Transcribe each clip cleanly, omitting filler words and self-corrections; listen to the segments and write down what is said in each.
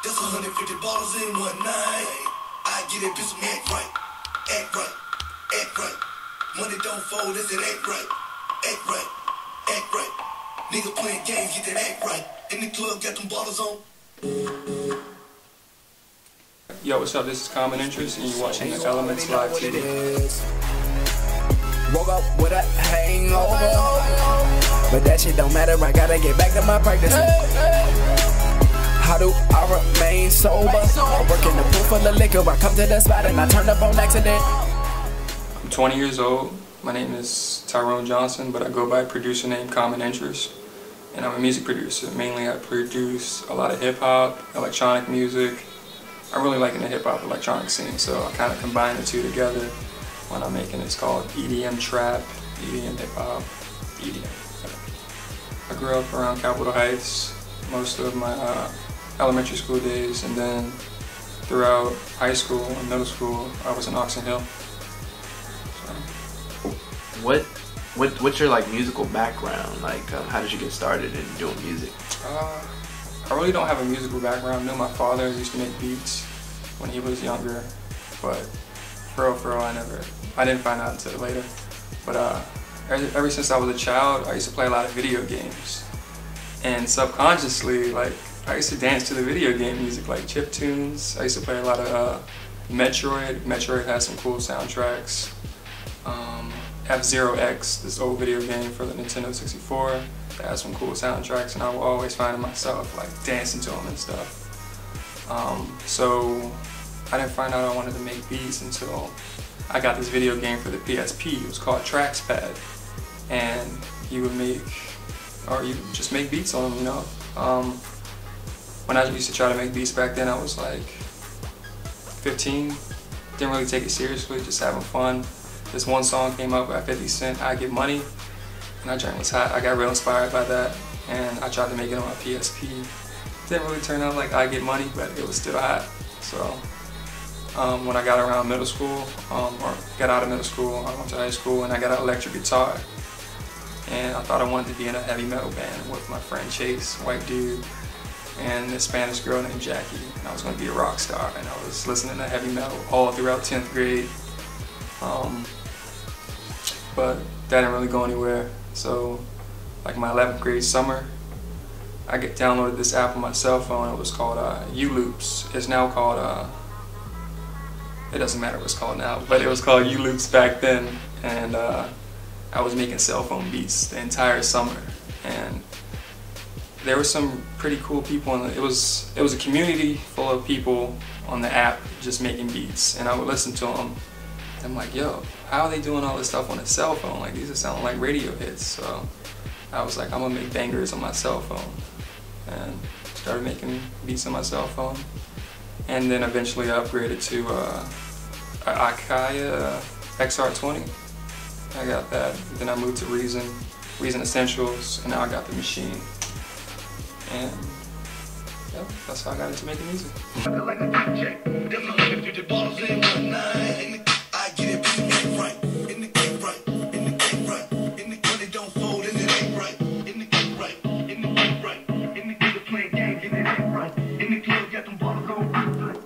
That's 150 bottles in one night. I get it, bitch, act right. Act right. Act right. Money don't fold, that's it, act right. Act right. Act right. Nigga playing games, get that act right. In the club, got them bottles on. Yo, what's up? This is Common Interest, and you're watching the Elements Live TV. Woke up with a hangover, but that shit don't matter. I gotta get back to my practice. How do I remain sober? I work in the pool full of liquor. I come to the spot and I turn up on accident. I'm 20 years old. My name is Tyrone Johnson, but I go by a producer named Common Interest. And I'm a music producer. Mainly I produce a lot of hip-hop, electronic music. I'm really liking the hip-hop electronic scene, so I kind of combine the two together when I'm making it. It's called EDM trap, EDM hip-hop, EDM. I grew up around Capitol Heights most of my elementary school days, and then throughout high school and middle school I was in Oxon Hill. So. What's your like musical background? Like how did you get started in doing music? I really don't have a musical background. I know my father used to make beats when he was younger, but for real, I didn't find out until later. But ever since I was a child, I used to play a lot of video games, and subconsciously, like I used to dance to the video game music, like chip tunes. I used to play a lot of Metroid. Metroid has some cool soundtracks. F-Zero X, this old video game for the Nintendo 64, that has some cool soundtracks, and I will always find myself like dancing to them and stuff. So I didn't find out I wanted to make beats until I got this video game for the PSP. It was called Trackspad, and you would just make beats on them, you know. When I used to try to make beats back then, I was like 15, didn't really take it seriously, just having fun. This one song came out by 50 Cent, I Get Money, and that joint was hot. I got real inspired by that, and I tried to make it on my PSP. Didn't really turn out like I Get Money, but it was still hot. So when I got around middle school, or got out of middle school, I went to high school and I got an electric guitar. And I thought I wanted to be in a heavy metal band with my friend Chase, white dude, and this Spanish girl named Jackie. And I was going to be a rock star, and I was listening to heavy metal all throughout 10th grade. But that didn't really go anywhere. So like my 11th grade summer, I downloaded this app on my cell phone. It was called U-Loops. It's now called, it doesn't matter what it's called now, but it was called U-Loops back then. And I was making cell phone beats the entire summer. And there were some pretty cool people in it. It was a community full of people on the app just making beats. And I would listen to them. I'm like, yo, how are they doing all this stuff on a cell phone? Like, these are sounding like radio hits. So I was like, I'm gonna make bangers on my cell phone. And started making beats on my cell phone. And then eventually I upgraded to an Akaya XR20. I got that. Then I moved to Reason Essentials, and now I got the machine. And yeah, that's how I got into making music. Like a DJ, there's 150 bottles in one night. I get it, bitch, act right. In the game right, in the game right. In the money don't fold, and it ain't right. In the game right, in the game right. In the game playing games, and it ain't right. In the club, got them bottles on replay.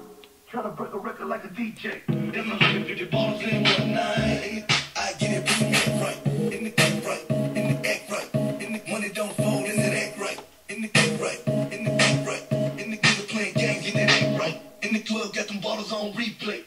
Try to break a record like a DJ. There's 150 bottles in one night. I get it, bitch, act right. In the game right, in the act right. In the money don't fold, and it ain't right. In the game right, in the game right. In the game playing games, and it ain't right. In the club, got them bottles on replay.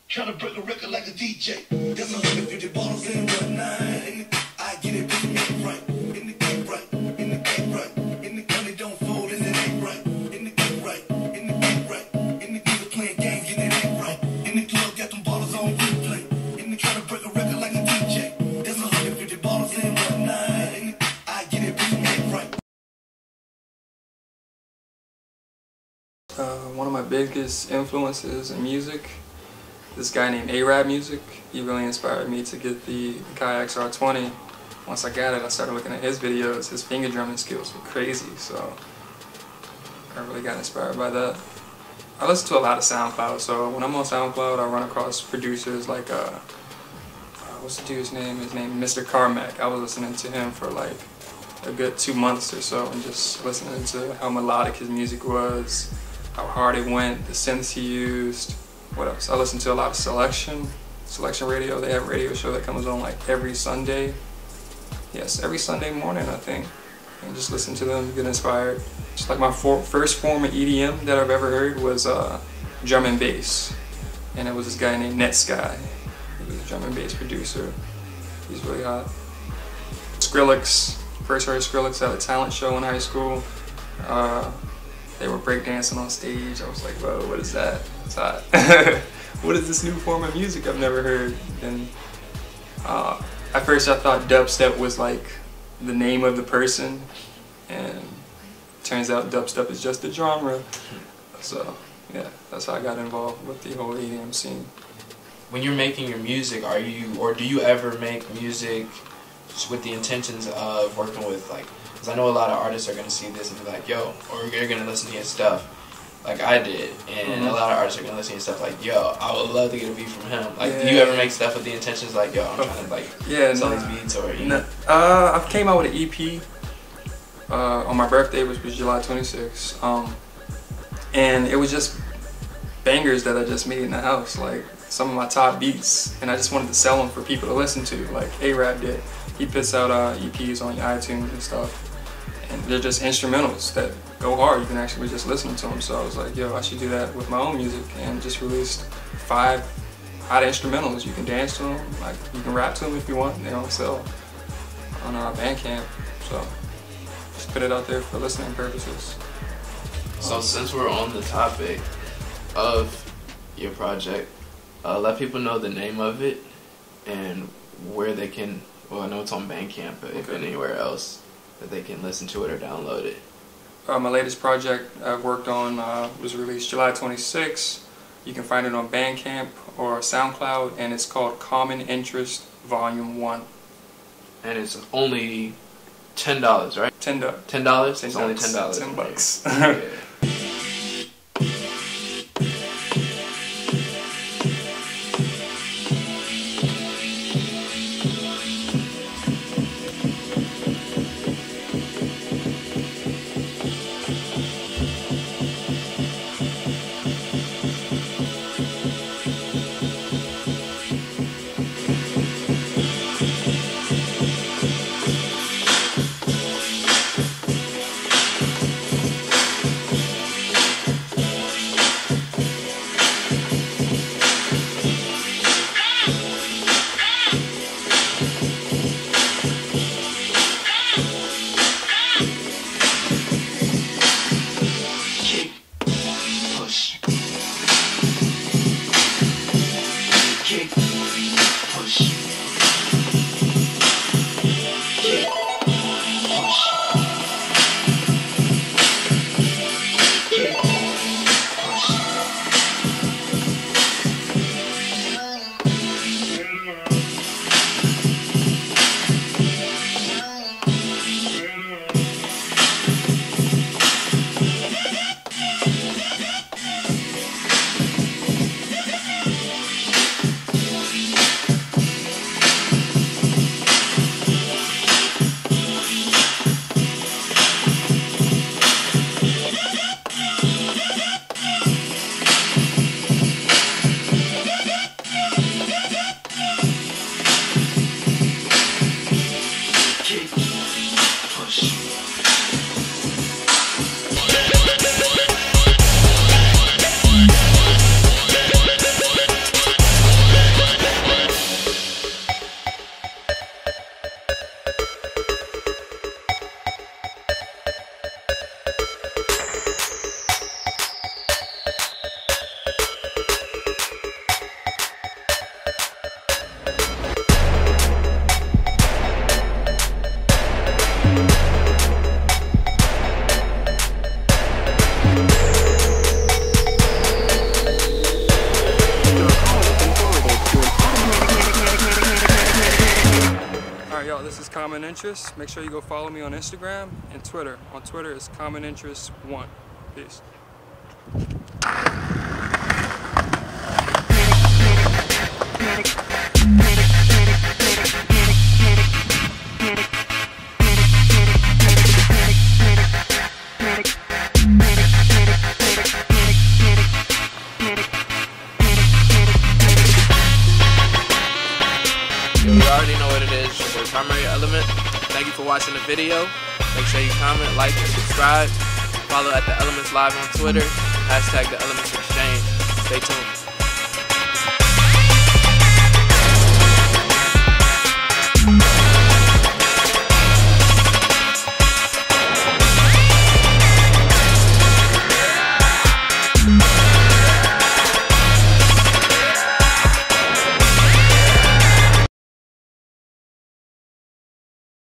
Try to break a record like a DJ. There's 150 bottles in one night. I get it, bitch, act right. In the game right, in the game right. In the money don't fold, and it ain't right. In the game right, in the game right. In the game playing games, and it ain't right. In the club, got them bottles on replay. In the try to break a record like a DJ. There's 150 bottles in one night. I get it, bitch, act right. One of my biggest influences in music, this guy named A-Rap Music. He really inspired me to get the Kai XR20. Once I got it, I started looking at his videos. His finger drumming skills were crazy, so I really got inspired by that. I listen to a lot of SoundCloud, so when I'm on SoundCloud, I run across producers like, what's the dude's name? His name is Mr. Carmack. I was listening to him for like a good 2 months or so, and just listening to how melodic his music was, how hard it went, the synths he used. What else? I listened to a lot of Selection Radio. They have a radio show that comes on like every Sunday. Yes, every Sunday morning, I think. And just listen to them, get inspired. Just like my first form of EDM that I've ever heard was drum and bass. And it was this guy named Netsky. He was a drum and bass producer. He's really hot. Skrillex. First heard Skrillex at a talent show in high school. They were breakdancing on stage. I was like, whoa, what is that? It's hot. What is this new form of music I've never heard? And at first I thought dubstep was like the name of the person, and turns out dubstep is just a genre. So yeah, that's how I got involved with the whole EDM scene. When you're making your music, are you, or do you ever make music with the intentions of working with, like, because I know a lot of artists are going to see this and be like, yo, or you're going to listen to your stuff like I did, and a lot of artists are going to listen to your stuff like, yo, I would love to get a beat from him. Like, do you ever make stuff with the intentions like, yo, I'm trying to like sell these beats, or you know? I came out with an EP on my birthday, which was July 26th, and it was just bangers that I just made in the house, like some of my top beats, and I just wanted to sell them for people to listen to, like A-Rap did. He puts out EPs on iTunes and stuff, and they're just instrumentals that go hard. You can actually just listen to them. So I was like, yo, I should do that with my own music, and just released 5 hot instrumentals. You can dance to them, like you can rap to them if you want. They don't sell on Bandcamp, so just put it out there for listening purposes. So since we're on the topic of your project, let people know the name of it and where they can. Well, I know it's on Bandcamp, but if anywhere else that they can listen to it or download it. My latest project I've worked on was released July 26th. You can find it on Bandcamp or SoundCloud, and it's called CommonInterest Volume 1. And it's only $10, right? $10. $10? It's only $10. $10. Yeah. This is Common Interest. Make sure you go follow me on Instagram and Twitter. On Twitter, it's CommonInterest1. Peace. Medic. Primary Element. Thank you for watching the video. Make sure you comment, like, and subscribe. Follow at The Elements Live on Twitter. #The Elements Exchange. Stay tuned.